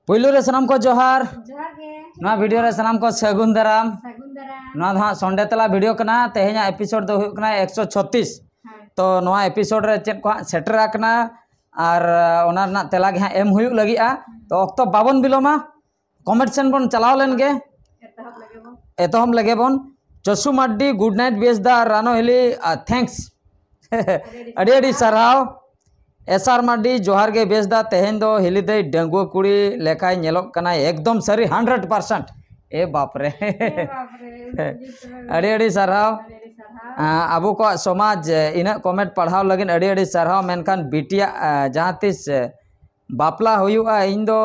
पुइलु रे सनाम को जोहार ना वीडियो रे सनाम को सगुन दाराम ना हाँ संडे तला वीडियो कना तेहेኛ एपिसोड दो हुकना 136 तो नवा एपिसोड रे चेक को सेटर आकना और ओना ना तेला गे एम हुयु लगिआ तो अक्तो बाबन बिलोमा कमेंट सेन बन चलाव लेन गे एतहम लगे बन चसु माड्डी गुड नाइट बेसदा रानो हिली थैंक्स अड़ी अड़ी सराव एसआर माड्डी जोहार गे बेसदा तेहेन दो हिली दे डंगुआ कुड़ी लेखाय नेलोक कना एकदम सरी 100% ए बाप रे अड़ी अड़ी सराव अबो को समाज इना कमेंट पढ़ाव लगिन अड़ी अड़ी सराव मेनखान बिटिया जहाँ तीस बापला हुयुआ इन दो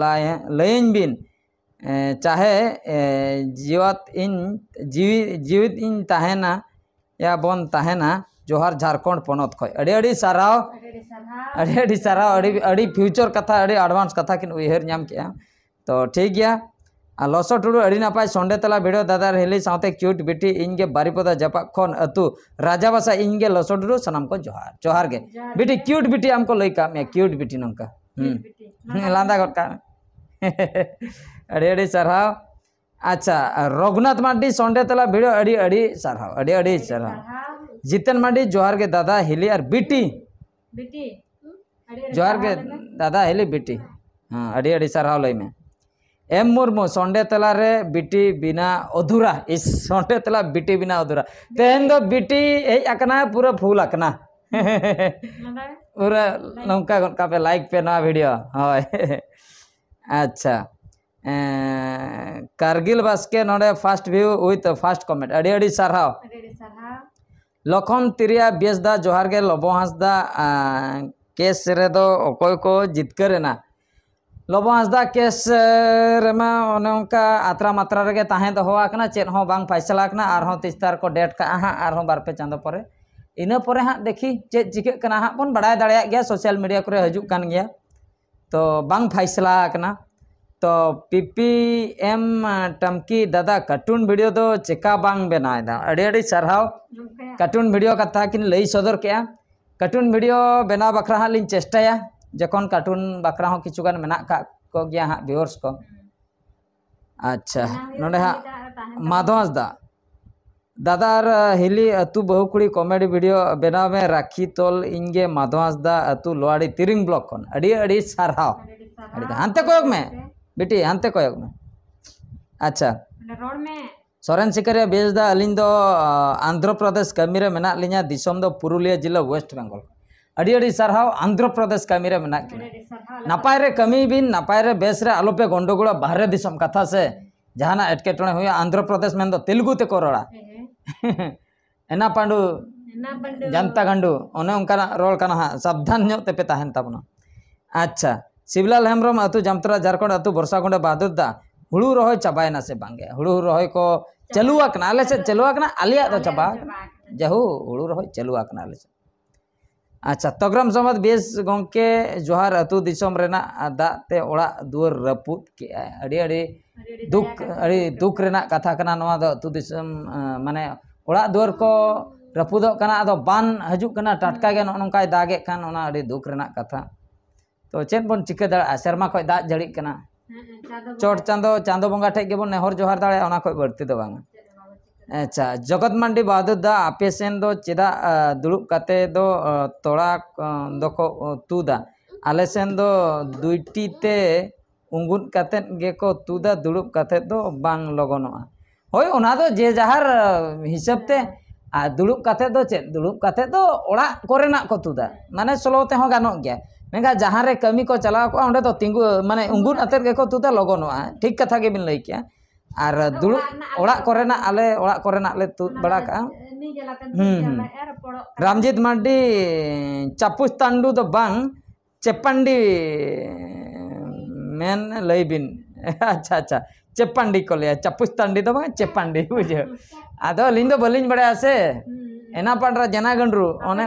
लयन बिन चाहे जीवित इन तहना या बन तहना जोहार झारखंड पनत खय अड़ी अड़ी सराव अड़ी फ्यूचर कथा अड़ी एडवांस कथा किन उयहर नाम के तो ठीक गया लसो टुडू अड़ी नापाय संडे तला वीडियो दादा हिली साथे क्यूट बिटी इनगे बारीपदा जपा खन अतु राजाबासा इनगे लसो टुडू सनाम को जोहार जोहार गे बिटी क्यूट बिटी हमको लई का मैं क्यूट बिटी नंका लांदा गट का अड़ी अड़ी सरहाव अच्छा रघुनाथ माड्डी संडे तला वीडियो अड़ी अड़ी सरहाव अड़ी अड़ी सरहाव जितन माड्डी जोहार के दादा हिली और बिटी जोहार के दादा हिली बिटी हाँ अड़ी अड़ी सरहाव लई में एम मुर्मू संडे तला रे बिटी बिना अधूरा इस संडे तला बिटी बिना अधूरा तेन दो बिटी हेज आकना पूरा फुल आकना पूरा नौका गनका पे लाइक पे ना वीडियो होय अच्छा कारगिल बास्के नोडे first view with first comment अड़ी अड़ी सरहाव लखन तिरिया बेसदा जोहार गे लबो हांसदा केस रे दो अकोय को जितकरेना लबो हांसदा केस रेमा ओने उनका आत्रा मात्रा रे ताहे दो होआकना चेत हो बांग फैसला आकना आरहों 30 तार को डेट का हां आरहों बारपे चांदो परे इना परे हां देखी चेत चिके कना हां बन बड़ाय दाड़िया गया सोशल मीडिया करे हजु कान गया तो बांग फैसला आकना तो पीपीएम टमकी दादा कार्टून वीडियो दो चिका बांग बनायदा अड़ी अड़ी सरहाव कार्टून वीडियो कथा किन लई सदर के कार्टून वीडियो बना बखरा हां लिन चेष्टाया जखन कार्टून बखरा हो किछुगान मेना का को गया हां व्यूअर्स को अच्छा नोडे हां माधवास दा दादार हिली अतु बहुकुड़ी कॉमेडी वीडियो बना में राखी तोल इंगे माधवास दा अतु लोआड़ी तिरिंग ब्लॉक कोन अड़ी अड़ी सरहाव अड़ी हांते कोयक में बेटी हांते कोयक में अच्छा रोड में सोरेन सिकरिया बेसदा अलिंग दो आंध्र प्रदेश कमी रे मेना लिया दिसम दो पुरुलिया जिला वेस्ट बंगाल अड़ी अड़ी सरहाव आंध्र प्रदेश कमी रे मेना नपाय रे कमी बिन नपाय रे बेस रे आलोपे गंडगोड़ा बाहरे दिसम कथा से जहाना एटकेटणे हुई आंध्र प्रदेश में दो तेलुगु ते को रोड़ा एना पांडु जनता गंडु ओने उनका रोल कना हां सावधान ᱧᱚᱜ तेपे ताहेन ताबना अच्छा शिवलाल हेम्ब्रम अतु जामतरा झारखंड अतु बरसागुंडा बहादुर दा हुड़ू रहोय चाबायना से बांगे हुड़ू रहोय को चलुआकना आले से चलुआकना आलिया तो चाबा जहू हुड़ू रहोय चलुआकना आले से अच्छा तगरम समद बेस गोंके जोहार अतु दिसम रेना दा ते ओड़ा दुआर रपुत के अड़ी अड़ी दुख रेना कथा कना नवा दो अतु दिसम माने ओड़ा दुआर को रपुदो कना अदो बान हजु कना टटका गे नोनकाय दागे खान ओना अड़ी दुख रेना कथा तो चेन बन चिका दाड़ा शर्मा खय दा जड़ी कना चोट चांदो बंगा ठे गेबन नेहर जोहार दाड़ा ओना खय बर्ती दो बांग अच्छा जगत मांडी बहादुर दा आपे सेन दो चेदा दुड़ुब काते दो तोड़ा दको तुदा आले सेन दो दुईटी ते उंगुन काते गे को तुदा दुड़ुब काते दो बांग लगनोआ होय ओना दो जे जहार हिसाब ते दुड़ुब काते दो चेद दुड़ुब काते दो ओड़ा कोरेना को तुदा माने स्लो ते हो गानो गया मेगा जहाँ रे कमी को चलाव को ओंडे तो तिंगु माने उंगुन अतेर गे को तुदा लगनोआ ठीक कथा गे बिन लई किया और दुड़ुब ओड़ा कोरेना आले ओड़ा कोरेना ले तुद बड़ा का रामजीत माड्डी चापुस तांडू दो बांग चेपंडी मेन लई बिन अच्छा अच्छा चेपंडी को लिया चापुस तांडी दो बांग चेपंडी बुझे आदो लिंदो बलिंज बड़ा से एना पांडरा जना गंडरू ओने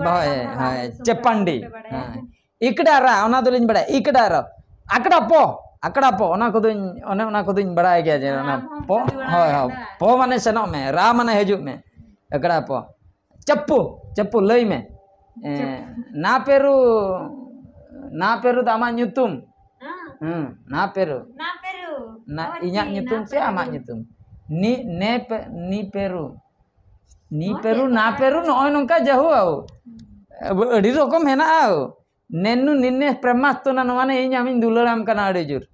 होय होय चेपंडी इकडारा ओना दो लिंज बड़ा इकडारा आकड़ा पो ओना कोदुñ बड़ाय गया जे ओना पो होय हो पो माने सेनो में रा माने हजु में अकड़ा पो चप्पू लई में ना पेरू ना पेरु द आमा nyutum ना पेरु ना इnya nyutum से आमा nyutum ni पेरु ना पेरु नॉय नंका जहु आओ अड़ी रकम है ना आओ नेनु निन्ने प्रेमास्तो ना नवाने इnya आमिन दुलराम कना अड़ी जुर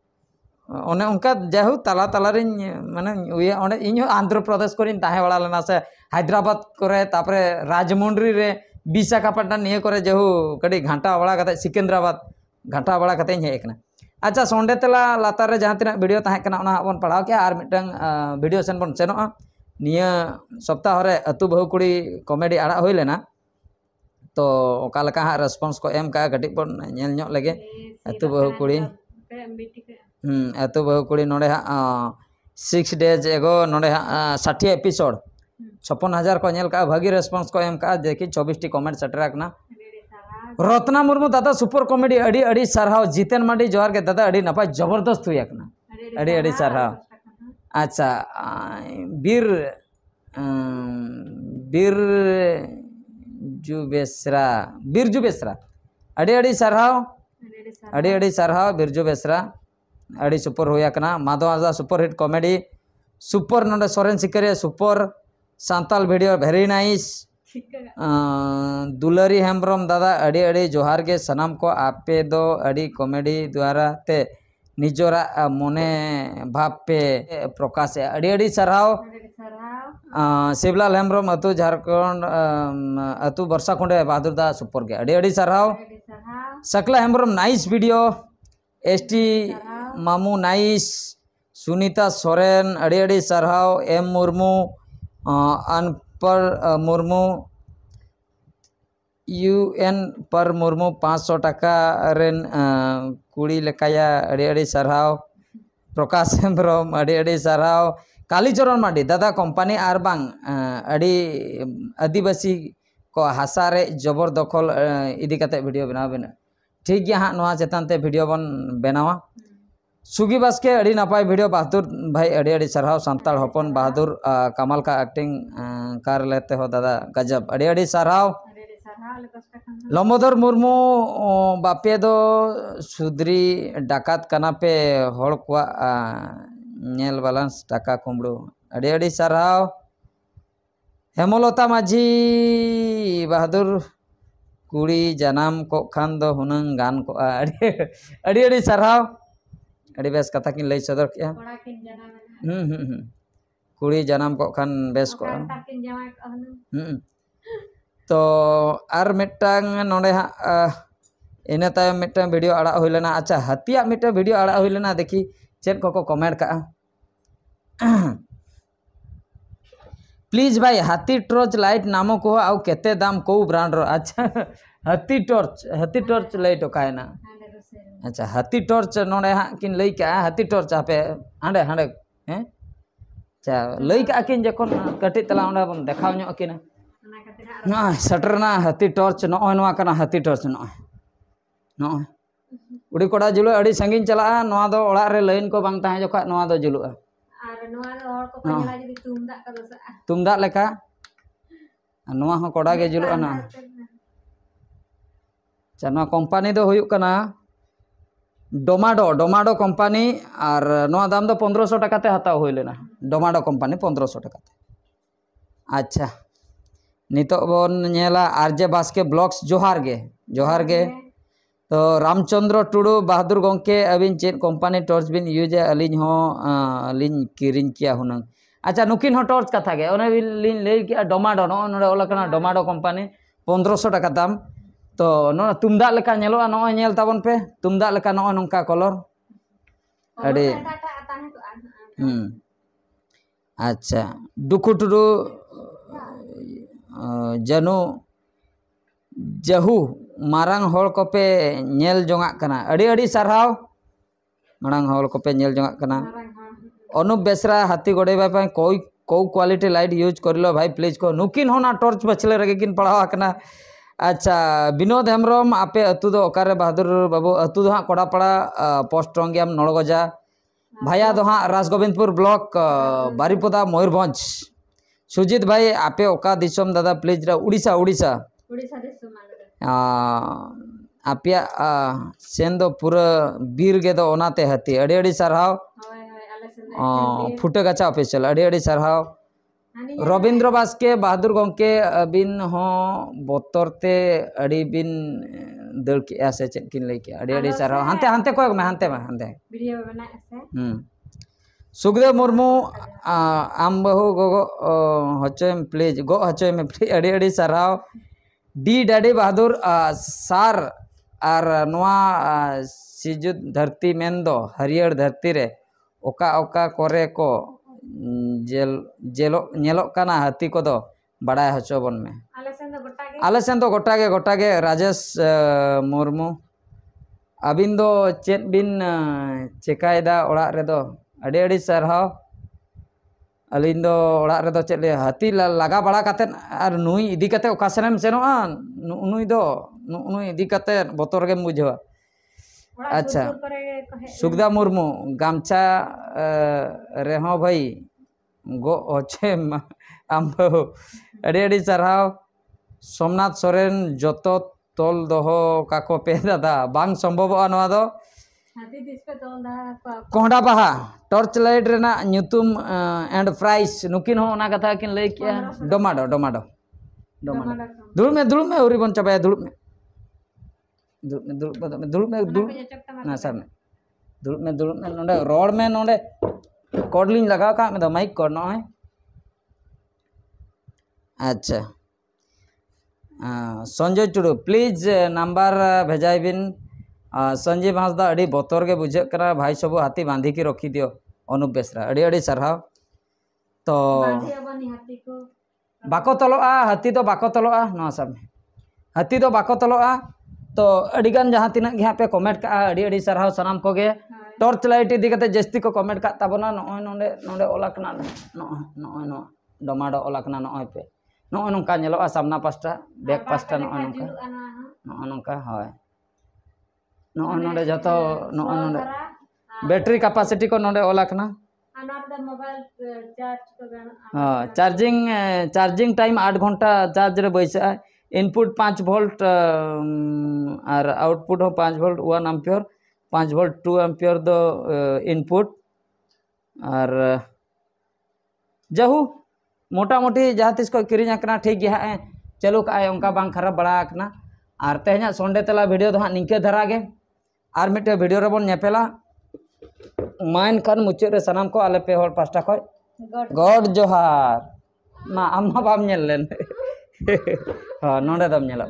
ओने उनका जहु तला तला रिन माने उया ओने इन्हो आंध्र प्रदेश कोरिन ताहे वाला लेना से हैदराबाद करे तापरे राजमुंड्री रे विशाखापट्टनम निये करे जहु कड़ी घंटा वाला कते सिकंदराबाद घंटा वाला कते हे एकना अच्छा सोंडे तला लातार रे जहां तिना वीडियो ताहे कना ओना बन पढ़ाव के आर मिटंग वीडियो सेन बन सेनोआ निया सप्ताह रे अतु बहु कुड़ी कॉमेडी आड़ा होई लेना तो ओका लका हा रेस्पॉन्स को एम का गटी बन नेल ᱧᱚᱜ लगे अतु बहु कुड़ी अतु बहु कुड़ी नोडे 6 days एगो नोडे 60 एपिसोड 56,000 को नेल का भागी रेस्पॉन्स को एम का देखी 24 टी कमेंट सेटर आकना रत्ना मुर्मू दादा सुपर कॉमेडी अड़ी अड़ी सरहाव जितेन मांडी जोहार के दादा अड़ी नपाय जबरदस्त हुई आकना अड़ी अड़ी सरहाव अच्छा बिरजू बेसरा अड़ी अड़ी सरहाव बिरजू बेसरा अड़ी सुपर हुई आकना Madhav Hansda super hit comedy super नोडे सोरेन सिकरिया super Santal video very nice Dulari Hembram दादा अड़ी अड़ी जोहार के सनाम को आपे दो अड़ी कॉमेडी द्वारा ते निजोरा मने भाव पे प्रकाश है अड़ी अड़ी सरहाव शिवलाल हेम्ब्रम अतु झारखंड अतु बरसाकुंडे बहादुर दा सुपर के अड़ी अड़ी सरहाव सकला हेम्ब्रम नाइस वीडियो एसटी मामू नाइस सुनीता सोरेन अड़ी अड़ी सरहाव एम मुर्मू अनपर मुर्मू UN पर मुर्मू 500 टका रेन कुड़ी लेकाया अड़ी अड़ी सरहाव प्रकाश हेम्ब्रम अड़ी अड़ी सरहाव कालीचरण मांडी दादा कंपनी आर बांग अड़ी आदिवासी को हासारे जबर दखल इदी कते वीडियो बनाव बेना ठीक गया हाँ नोआ चेतन ते वीडियो बन बनावा सुगी बास्के अड़ी नापाय वीडियो बहादुर भाई अड़ी अड़ी सरहाव सांताल हपन बहादुर कमाल का एक्टिंग कर लेते हो दादा गजब अड़ी अड़ी सरहाव लंबोदर मुर्मू बापे दो सुधरी डाकात कना पे हड़ को नेल बैलेंस टाका कुमड़ू अड़ी अड़ी सरहाव हेमलता माझी बहादुर कुड़ी जनाम को खान दो हुनंग गान को अड़ी अड़ी सरहाव अड़ी बेस कथा किन लई सदर किया कुड़ी जनाम को खान बेस को तो आर मिटांग नोडे इन तायम मिटांग वीडियो आड़ा हुई लेना अच्छा हतिया मिटांग वीडियो आड़ा हुई लेना देखी चेक को कमेंट का प्लीज भाई हाथी टॉर्च लाइट नामो को आउ केते दाम को ब्रांड रो अच्छा हाथी टॉर्च लाइट ओकाय ना अच्छा हाथी टॉर्च नोडे हा किन लई का हाथी टॉर्च आपे हांडे हांडे हैं अच्छा लई का किन जखन कटी तला ओंडा बन देखाव ᱧᱚᱜ किना ना सटरना हाथी टॉर्च नॉय नोआ कना हाथी टॉर्च नॉय उड़ी कोड़ा जुलु अड़ी संगिन चला नोआ दो ओड़ा रे लाइन को बांग ताहे जोखा नोआ दो जुलुआ आर नोआ दो हर को पनेला जदी तुमदा लेका नोआ हो कोड़ा गे जुलुआ ना चना कंपनी दो हुयुक कना डोमाडो कंपनी और नोआ दाम दो 1500 टका ते हताव हुई लेना डोमाडो कंपनी 1500 टका ते अच्छा नितो बन नेला आरजे बास्के ब्लॉग्स जोहार गे तो रामचंद्र टुडू बहादुर गंके अबिन चेन कंपनी टॉर्च बिन यूज अलिन हो अलिन किरिन किया हुनंग अच्छा नुकिन हो टॉर्च कथा गे ओने बिन ले किया डोमाडो नो नोडे ओला कना डोमाडो कंपनी 1500 टका दाम तो नो तुमदा लेका नेलो नो नेल ताबन पे तुमदा लेका नो नंका कलर अड़ी अच्छा दुखु टुडू जनु जहू मारांग हॉल को पे नेल जोंगा कना अड़ी अड़ी सरहाव मारांग हॉल को पे नेल जोंगा कना अनुप बेसरा हाथी गोड़े भाई कोई क्वालिटी लाइट यूज कर लो भाई प्लीज को नुकिन होना टॉर्च बचले रगे किन पढ़ावा कना अच्छा विनोद हेम्ब्रम आपे अतु दो ओकारे बहादुर बाबू अतु दो हाँ कोड़ापाड़ा पोस्ट रंगियाम नड़गजा भाया दो हाँ राजगोविंदपुर ब्लॉक बारीपदा मयूरभंज सुजीत भाई आपे ओका दिसम दादा please Orissa apiak sen do pura bir ge do onate hati adi sarhaw फुटे गाचा ऑफिशियल अड़ी सारहाव रविंद्र बास्के बहादुर गंके अबिन हो बोतरते अड़ी बिन दल के ऐसे चेक किन लेके अड़ी सारहाव हांते हांते कोई में हांते वीडियो बना ऐसे सुखदेव मुर्मू आम बहु गोगो हचोम प्लीज गो हचोम प्लीज अड़ी सारहाव डी डैडी बहादुर सार आर नोआ सिजुद धरती मेंदो हरियर धरती रे ओका ओका करे को जेलो काना हाथी को दो बड़ा हचोबन में आले सेन दो गोटा गे राजेश मुर्मू अबिन दो चेत बिन चेकायदा ओड़ा रे दो अड़ी सरहाव अलिन दो ओड़ा रे दो चेत हाथी लगा बड़ा काते आर नुई इदी काते ओका सेनेम सेनोआ नुई दो नुई इदी काते बोतर गेम बुझवा अच्छा सुखदा मुर्मू गामछा रेहो भाई गो होचे आम अड़ी सारहाव सोमनाथ सोरेन जोतो तोल दोहो काको पे दादा बांग संभव नवा दो कोहडा बाहा टॉर्च लाइट रेना न्यूतुम एंड प्राइस नुकिन हो ना कथा किन लई किया डोमाडो दुड़ में उरी बन चबाया दुड़ में ना सर में दुड़ में नोडे रोड में नोडे कोडलिंग लगा का में माइक कोड न है अच्छा संजय टुडू प्लीज नंबर भेजाई बिन संजीव हांसदा अड़ी बोतर के बुझे करा भाई सब हाथी बांधी की रखी दियो अनुप बेसरा अड़ी सारहाव तो बाको तलोआ हाथी तो बाको तलोआ न सब में हाथी तो बाको तलोआ तो अड़ीगान जहाँ तीना गे पे कमेंट का अड़ी सारहाव सनाम को गे टॉर्च लाइट इदी कते जस्ती को कमेंट का ताबना नोय नोंडे नोंडे ओलाकना नोय नो डोमाडो ओलाकना नोय पे नोय नोंका नेलोआ सामना पास्टा बैक पास्टा नोय नोंका होय नोय नोंडे जतो नोय नोंडे बैटरी कैपेसिटी को नोंडे ओलाकना चार्जिंग टाइम 8 घंटा चार्ज रे बैसा इनपुट 5 वोल्ट और आउटपुट हो 5 वोल्ट 1 एम्पियर 5 वोल्ट 2 एम्पियर दो इनपुट और जहू मोटा मोटी जहाँ तीस को किरिंग आकना ठीक गया है चलो का उनका बांग खराब बड़ा आकना और तेहना संडे तला वीडियो दो निंके धरा गे और मिट्टे वीडियो रे बन नेपेला माइन खान मुचे रे सनाम को आले पे होल पास्टा खय गॉड जोहार ना आम बाम नेल लेन हाँ नोडे दम नेला